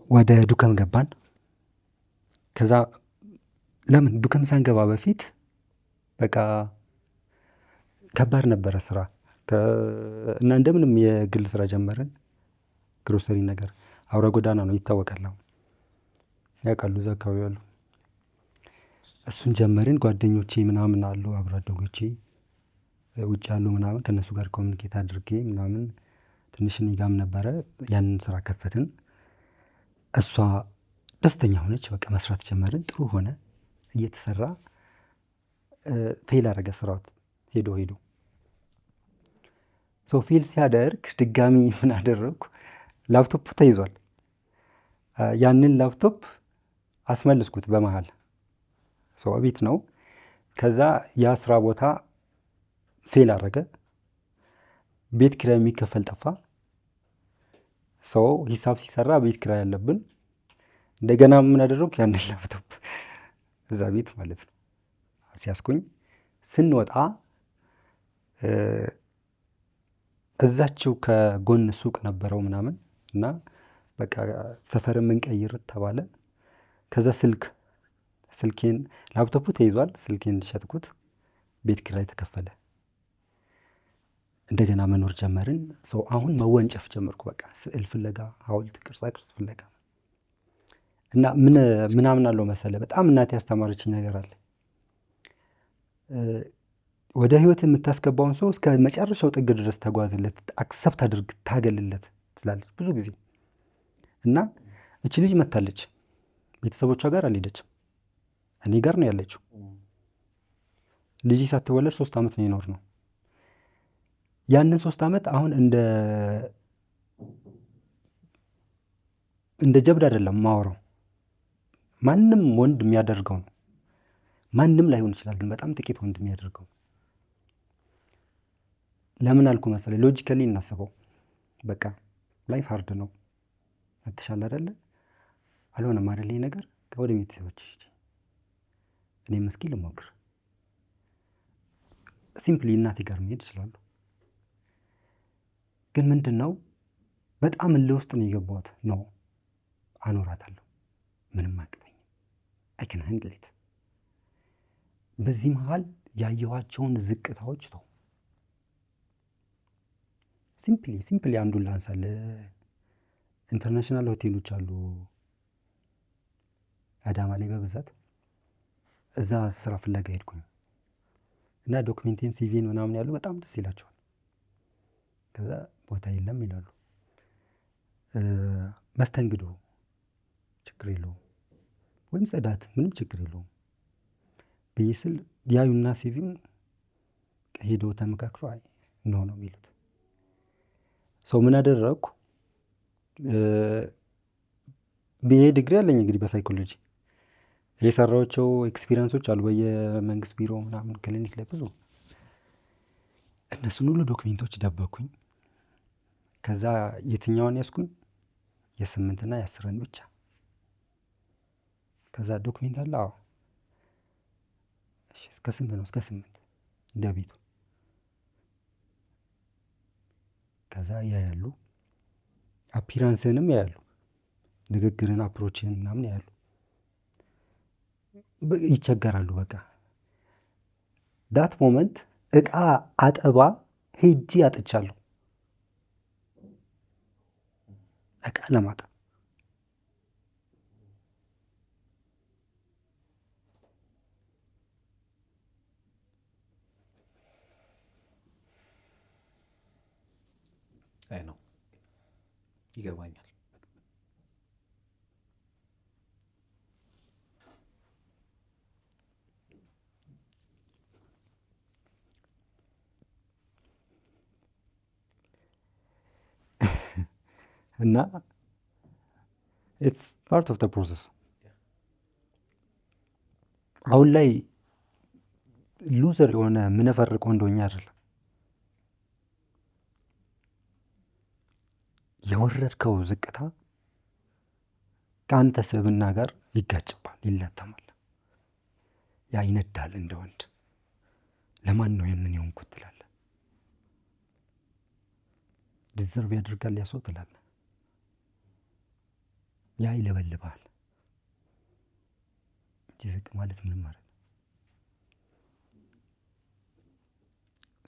ወደ ዱከም ገባን። ከዛ ለምን ዱከም ሳንገባ በፊት በቃ ከባድ ነበረ ስራ እና እንደምንም የግል ስራ ጀመርን። ግሮሰሪ ነገር አውራ ጎዳና ነው ይታወቃል። ያውቃሉ እዛ አካባቢ ያሉ እሱን ጀመርን። ጓደኞቼ ምናምን አሉ አብሮ አደጎቼ ውጭ ያሉ ምናምን ከእነሱ ጋር ኮሚኒኬት አድርጌ ምናምን ትንሽ እኔ ጋም ነበረ። ያንን ስራ ከፈትን። እሷ ደስተኛ ሆነች። በቃ መስራት ጀመርን። ጥሩ ሆነ እየተሰራ ፌል አደረገ ስራው ሄዶ ፌል ሲያደርግ ድጋሚ ምን አደረግኩ? ላፕቶፕ ተይዟል። ያንን ላፕቶፕ አስመልስኩት በመሃል ሰው ቤት ነው። ከዛ ያ ስራ ቦታ ፌል አደረገ። ቤት ኪራይ የሚከፈል ጠፋ። ሰው ሂሳብ ሲሰራ ቤት ኪራይ ያለብን። እንደገና ምን አደረግኩ? ያንን ላፕቶፕ እዛ ቤት ማለት ነው ሲያስኩኝ ስንወጣ እዛችው ከጎን ሱቅ ነበረው ምናምን እና በቃ ሰፈር የምንቀይር ተባለ። ከዛ ስልኬን ላፕቶፑ ተይዟል። ስልኬን ሸጥኩት። ቤት ኪራይ ተከፈለ። እንደገና መኖር ጀመርን። አሁን መወንጨፍ ጀመርኩ። በቃ ስዕል ፍለጋ፣ ሐውልት፣ ቅርጻ ቅርጽ ፍለጋ እና ምናምን አለው መሰለ። በጣም እናቴ ያስተማረችኝ ነገር አለ። ወደ ህይወት የምታስገባውን ሰው እስከ መጨረሻው ጥግ ድረስ ተጓዝለት፣ አክሰፕት አድርግ፣ ታገልለት ትላለች ብዙ ጊዜ። እና እቺ ልጅ መታለች። ቤተሰቦቿ ጋር አልሄደችም። እኔ ጋር ነው ያለችው። ልጅ ሳትወለድ 3 ዓመት ነው የኖር ነው። ያንን 3 ዓመት አሁን እንደ ጀብድ አይደለም ማወራው። ማንም ወንድ የሚያደርገው ነው። ማንም ላይሆን ይችላል፣ ግን በጣም ጥቂት ወንድ የሚያደርገው። ለምን አልኩ መሰለኝ? ሎጂካሊ እናስበው። በቃ ላይፍ ሃርድ ነው። አትሻል አይደለ? አልሆነም አይደል? ይሄ ነገር ወደ ቤተሰቦች እኔም እስኪ ልሞክር። ሲምፕሊ እናቴ ጋር መሄድ ይችላሉ። ግን ምንድን ነው በጣም እልህ ውስጥ ነው የገባሁት። ነው አኖራታለሁ፣ ምንም አቅተኝ አይ ካን ሃንድል ኢት። በዚህ መሃል ያየኋቸውን ዝቅታዎች ተው። ሲምፕሊ አንዱን ላንሳለ። ኢንተርናሽናል ሆቴሎች አሉ አዳማ ላይ በብዛት። እዛ ስራ ፍለጋ ሄድኩኝ እና ዶክሜንቴን ሲቪን ምናምን ያሉ በጣም ደስ ይላቸዋል። ከዛ ቦታ የለም ይላሉ። መስተንግዶ ችግር የለውም ወይም ጽዳት ምንም ችግር የለውም ብዬ ስል ያዩና ሲቪን ሄዶ ተመካክሮ አይ ነው የሚሉት። ምን አደረግኩ? ቢኤ ዲግሪ አለኝ እንግዲህ በሳይኮሎጂ የሰራኋቸው ኤክስፒሪየንሶች አሉ በየመንግስት ቢሮ ምናምን ክሊኒክ ላይ ብዙ። እነሱን ሁሉ ዶክሜንቶች ደበኩኝ። ከዛ የትኛውን ያስኩኝ? የ8ና የ10 ብቻ። ከዛ ዶክሜንት አለ። አዎ እሺ፣ እስከ ስንት ነው? እስከ 8 እንደ ቤቱ። ከዛ ያያሉ፣ አፒራንስንም ያያሉ፣ ንግግርን፣ አፕሮችን ምናምን ያያሉ። ይቸገራሉ። በቃ ዳት ሞመንት እቃ አጠባ ሄጂ አጥቻለሁ። እቃ ለማጠብ አይ ነው ይገባኛል። እና ኢትስ ፓርት ኦፍ ዘ ፕሮሰስ። አሁን ላይ ሉዘር የሆነ ምንፈርቅ ወንዶኛ አይደለም። የወረድከው ዝቅታ ከአንተ ስብዕና ጋር ይጋጭባል፣ ይላተማል። ያ ይነዳል እንደ ወንድ። ለማን ነው ያንን የሆንኩት ትላለህ። ዲዘርቭ ያደርጋል ያ ሰው ትላለህ። ያ ይለበልባል። ዝቅ ማለት ምንም ማለት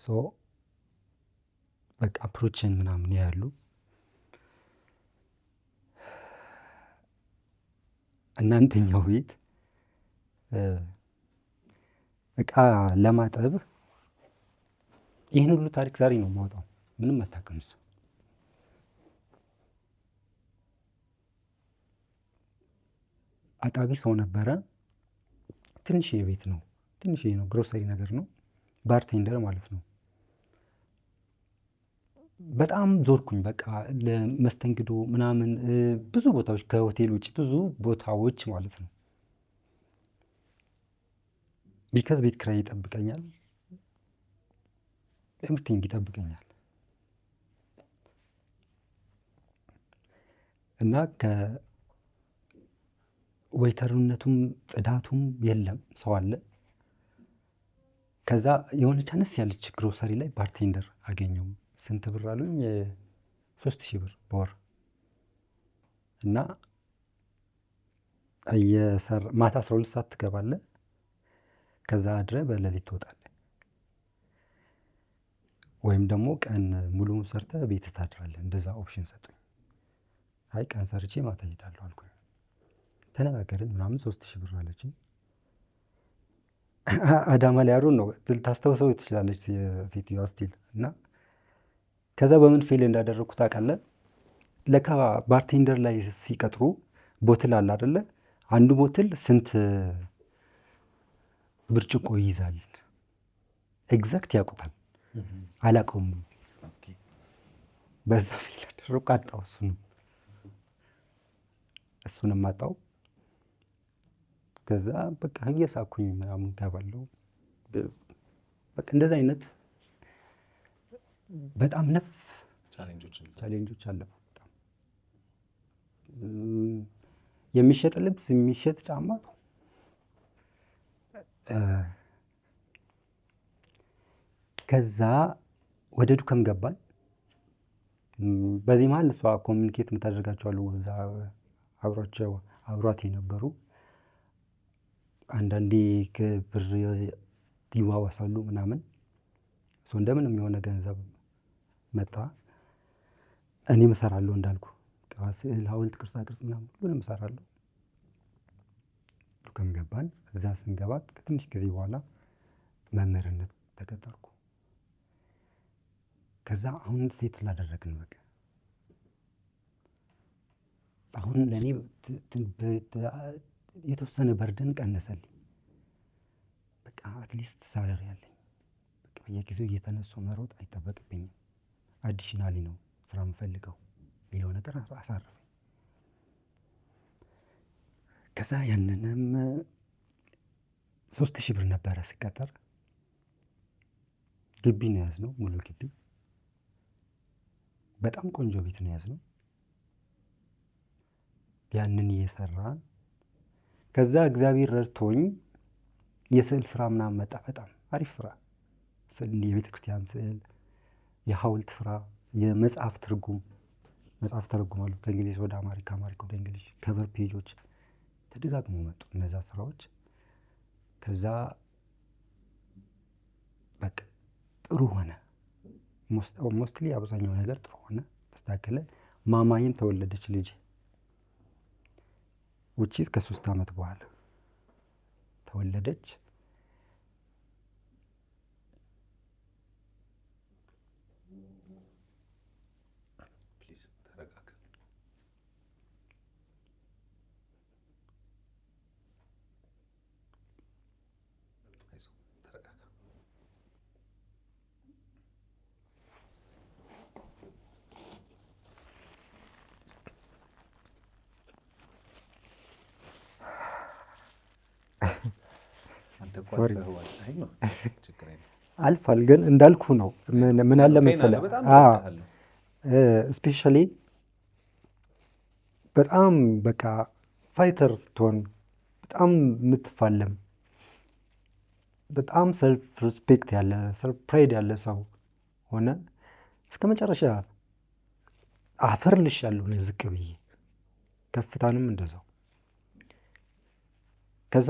ነው። በቃ አፕሮችን ምናምን ያያሉ። እናንተኛው ቤት እቃ ለማጠብ ይህን ሁሉ ታሪክ ዛሬ ነው የማወጣው። ምንም አታውቅም እሱ። አጣቢ ሰው ነበረ። ትንሽዬ ቤት ነው፣ ትንሽዬ ነው፣ ግሮሰሪ ነገር ነው። ባርቴንደር ማለት ነው። በጣም ዞርኩኝ በቃ ለመስተንግዶ ምናምን ብዙ ቦታዎች፣ ከሆቴል ውጭ ብዙ ቦታዎች ማለት ነው። ቢከዝ ቤት ኪራይ ይጠብቀኛል፣ ኤቭሪቲንግ ይጠብቀኛል። እና ከዌይተርነቱም ጽዳቱም የለም፣ ሰው አለ። ከዛ የሆነች አነስ ያለች ግሮሰሪ ላይ ባርቴንደር አገኘው። ስንት ብር አሉኝ? 3000 ብር በወር። እና ማታ 12 ሰዓት ትገባለህ፣ ከዛ አድረህ በሌሊት ትወጣለህ። ወይም ደግሞ ቀን ሙሉውን ሰርተህ ቤት ታድራለህ። እንደዛ ኦፕሽን ሰጡኝ። አይ ቀን ሰርቼ ማታ እሄዳለሁ አልኩኝ። ተነጋገርን ምናምን 3000 ብር አለችኝ። አዳማ ላይ አሩን ነው ታስታውሰው ትችላለች ሴትዮዋ ስቲል። እና ከዛ በምን ፌል እንዳደረግኩት ታውቃለህ? ለካ ባርቴንደር ላይ ሲቀጥሩ ቦትል አለ አይደለ? አንዱ ቦትል ስንት ብርጭቆ ይይዛል ኤግዛክት ያውቁታል። አላውቀውም። በዛ ፌል አደረግኩ። አጣሁ። እሱንም አጣሁ። ከዛ በቃ እየሳኩኝ ምናምን ገባለሁ። በቃ እንደዚህ አይነት በጣም ነፍ ቻሌንጆች አለፉ። በጣም የሚሸጥ ልብስ፣ የሚሸጥ ጫማ። ከዛ ወደ ዱከም ገባል። በዚህ መሀል እሷ ኮሚኒኬት የምታደርጋቸው አሉ እዛ አብሯት የነበሩ አንዳንዴ ብር ይዋዋሳሉ ምናምን። እንደምንም የሆነ ገንዘብ መጣ። እኔም እሰራለሁ እንዳልኩ ስዕል፣ ሐውልት፣ ቅርጻ ቅርጽ ምናምን ሁሉንም እሰራለሁ። ዱከም ገባን። እዛ ስንገባ ከትንሽ ጊዜ በኋላ መምህርነት ተቀጠርኩ። ከዛ አሁን ሴት ላደረግን በቃ አሁን ለእኔ የተወሰነ በርደን ቀነሰልኝ። በቃ አትሊስት ሳለሪ ያለኝ፣ በቃ በየጊዜው እየተነሱ መሮጥ አይጠበቅብኝም። አዲሽናሊ ነው ስራ የምፈልገው የሚለው ነገር አሳረፈኝ። ከዛ ያንንም 3000 ብር ነበረ ስቀጠር። ግቢ ነው ያዝነው፣ ሙሉ ግቢ። በጣም ቆንጆ ቤት ነው ያዝነው። ያንን እየሰራን ከዛ እግዚአብሔር ረድቶኝ የስዕል ስራ ምናምን መጣ። በጣም አሪፍ ስራ፣ ስዕል፣ የቤተ ክርስቲያን ስዕል፣ የሐውልት ስራ፣ የመጽሐፍ ትርጉም። መጽሐፍ ተረጉማለሁ ከእንግሊዝ ወደ አማሪክ፣ ከአማሪክ ወደ እንግሊዝ። ከቨር ፔጆች ተደጋግሞ መጡ እነዛ ስራዎች። ከዛ በቃ ጥሩ ሆነ። ሞስትሊ አብዛኛው ነገር ጥሩ ሆነ፣ ተስተካከለ። ማማይም ተወለደች ልጅ፣ ውጪ እስከ 3 ዓመት በኋላ ተወለደች። አልፏል። ግን እንዳልኩ ነው። ምን አለ መሰለህ፣ ስፔሻሊ በጣም በቃ ፋይተር ስትሆን፣ በጣም የምትፋለም፣ በጣም ሰልፍ ሪስፔክት ያለ፣ ሰልፍ ፕራይድ ያለ ሰው ሆነ እስከ መጨረሻ አፈር ልሻለሁ ነው ዝቅ ብዬ፣ ከፍታንም እንደዛው። ከዛ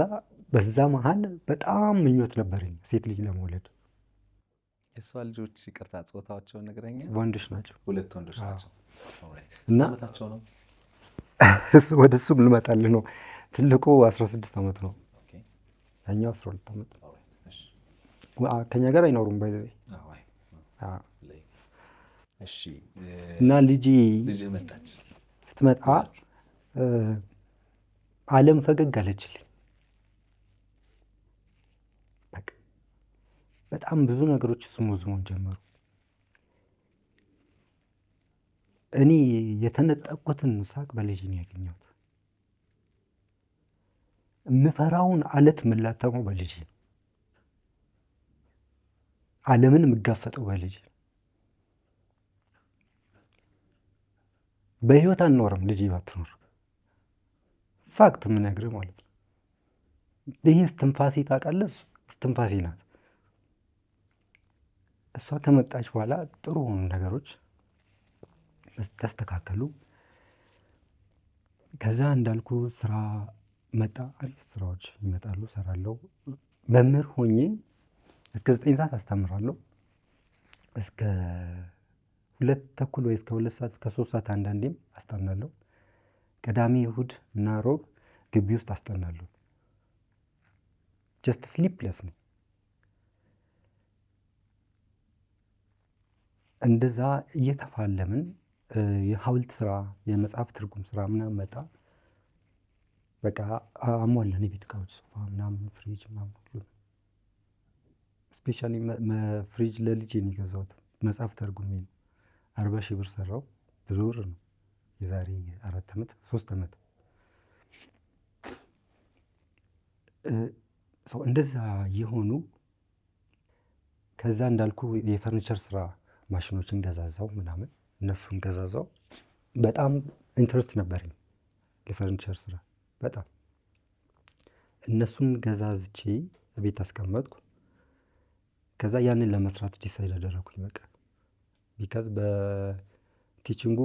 በዛ መሀል በጣም ምኞት ነበረኝ ሴት ልጅ ለመውለድ። የእሷ ልጆች ይቅርታ ጾታቸውን ነግረኛ? ወንዶች ናቸው፣ 2 ወንዶች ናቸው። እና ዓመታቸው ነው? ወደ እሱም ልመጣልህ ነው። ትልቁ 16 ዓመት ነው፣ ያኛው 12 ዓመት። ከኛ ጋር አይኖሩም ባይ እሺ። እና ልጅ መጣች። ስትመጣ ዓለም ፈገግ አለችልኝ። በቃ በጣም ብዙ ነገሮች ስሙዝ መሆን ጀመሩ። እኔ የተነጠቅኩትን ሳቅ በልጅ ነው ያገኘሁት። የምፈራውን አለት የምላተመው በልጅ ነው። ዓለምን የምጋፈጠው በልጅ ነው። በህይወት አንኖርም ልጅ ባትኖር። ፋክት የምነግርህ ማለት ነው። ይህ እስትንፋሴ ታውቃለህ? እስትንፋሴ ናት። እሷ ከመጣች በኋላ ጥሩ ነገሮች ተስተካከሉ። ከዛ እንዳልኩ ስራ መጣ። አሪፍ ስራዎች ይመጣሉ፣ እሰራለሁ። መምህር ሆኜ እስከ 9 ሰዓት አስተምራለሁ። እስከ 2:30 ወይ እስከ 2 ሰዓት እስከ 3 ሰዓት አንዳንዴም አስጠናለሁ። ቅዳሜ፣ እሁድ እና ሮብ ግቢ ውስጥ አስጠናለሁ። ጀስት ስሊፕለስ ነው። እንደዛ እየተፋለምን የሐውልት ስራ፣ የመጽሐፍ ትርጉም ስራ ምናምን መጣ። በቃ አሟላን። የቤት እቃዎች ሶፋ ምናምን፣ ፍሪጅ ምናምን ሁሉ። ስፔሻሊ ፍሪጅ ለልጄ ነው የገዛሁት። መጽሐፍ ተርጉሜ ነው 40 ሺህ ብር ሰራው። ብዙ ብር ነው። የዛሬ 4 ዓመት 3 ዓመት እንደዛ የሆኑ። ከዛ እንዳልኩ የፈርኒቸር ስራ ማሽኖችን ገዛዛው ምናምን፣ እነሱን ገዛዛው። በጣም ኢንትረስት ነበረኝ ለፈርኒቸር ስራ በጣም። እነሱን ገዛዝቼ ቤት አስቀመጥኩ። ከዛ ያንን ለመስራት ዲሳይድ አደረኩኝ። በቃ ቢካዝ በቲቺንጉ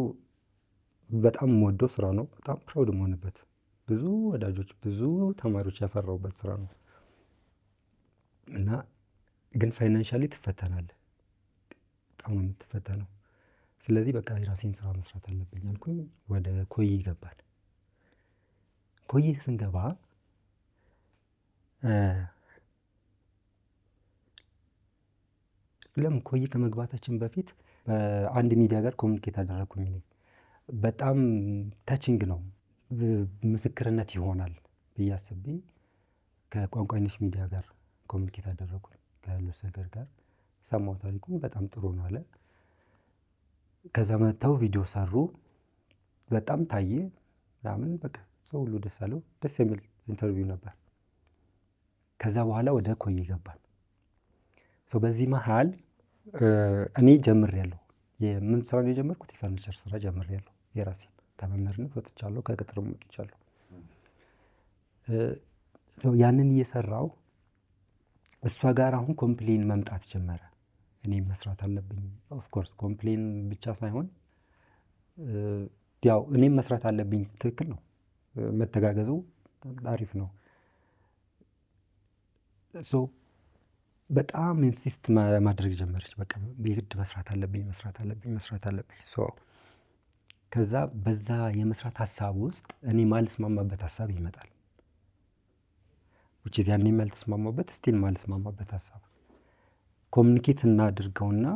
በጣም የምወደው ስራ ነው። በጣም ፕራውድ የምሆንበት፣ ብዙ ወዳጆች፣ ብዙ ተማሪዎች ያፈራሁበት ስራ ነው። እና ግን ፋይናንሻሊ ትፈተናለህ። በጣም ነው የምትፈተነው። ስለዚህ በቃ የራሴን ስራ መስራት አለብኝ አልኩኝ። ወደ ኮዬ ገባን። ኮዬ ስንገባ ለምን ኮዬ ከመግባታችን በፊት አንድ ሚዲያ ጋር ኮሚኒኬት አደረኩኝ። እኔ በጣም ታቺንግ ነው፣ ምስክርነት ይሆናል ብዬ አስቤ ከቋንቋ አይነሽ ሚዲያ ጋር ኮሚኒኬት አደረኩኝ። ከሉሰገር ጋር ሰማሁ ታሪኩን። በጣም ጥሩ ነው አለ። ከዛ መጥተው ቪዲዮ ሰሩ። በጣም ታየ ምናምን። በቃ ሰው ሁሉ ደስ አለው። ደስ የሚል ኢንተርቪው ነበር። ከዛ በኋላ ወደ ኮዬ ገባን። በዚህ መሀል እኔ ጀምሬያለሁ። የምን ስራ ነው የጀመርኩት? የፈርኒቸር ስራ ጀምሬያለሁ። የራሴን ከመምህርነት ወጥቻለሁ፣ ከቅጥርም ወጥቻለሁ። ያንን እየሰራው እሷ ጋር አሁን ኮምፕሌን መምጣት ጀመረ። እኔም መስራት አለብኝ። ኦፍኮርስ ኮምፕሌን ብቻ ሳይሆን ያው እኔም መስራት አለብኝ። ትክክል ነው። መተጋገዙ አሪፍ ነው። በጣም ኢንሲስት ማድረግ ጀመረች። በቃ የግድ መስራት አለብኝ። ከዛ በዛ የመስራት ሀሳብ ውስጥ እኔ ማልስማማበት ሀሳብ ይመጣል። which is ያኔ ማልተስማማበት ስቲል ማልስማማበት ሀሳብ ኮሚኒኬት እናድርገውና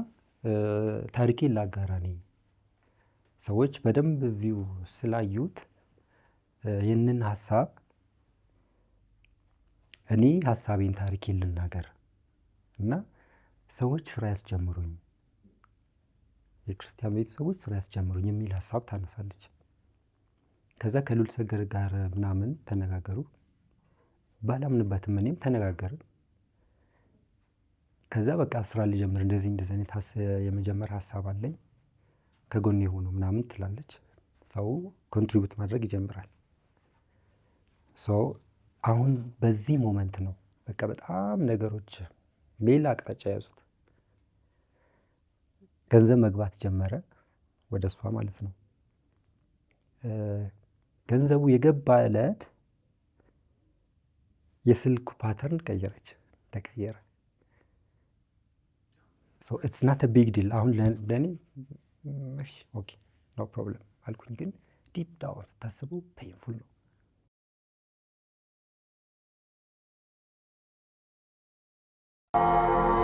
ታሪኬን ላጋራ። እኔ ሰዎች በደንብ ቪው ስላዩት ይህንን ሀሳብ እኔ ሀሳቤን ታሪኬን ልናገር እና ሰዎች ስራ ያስጀምሩኝ፣ የክርስቲያን ቤተሰቦች ስራ ያስጀምሩኝ የሚል ሀሳብ ታነሳለች። ከዛ ከሉልሰገር ጋር ምናምን ተነጋገሩ። ባላምንበትም እኔም ተነጋገርን። ከዛ በቃ ስራ ልጀምር፣ እንደዚህ አይነት የመጀመር ሀሳብ አለኝ፣ ከጎን የሆኑ ምናምን ትላለች። ሰው ኮንትሪቢዩት ማድረግ ይጀምራል። አሁን በዚህ ሞመንት ነው በቃ በጣም ነገሮች ሌላ አቅጣጫ ያዙት። ገንዘብ መግባት ጀመረ ወደ እሷ ማለት ነው። ገንዘቡ የገባ ዕለት የስልኩ ፓተርን ተቀየረ። ኢትስ ናት ቢግ ዲል። አሁን ለእኔ ኦኬ ኖ ፕሮብለም አልኩኝ። ግን ዲፕ ዳውን ስታስበው ፔንፉል ነው። ነው።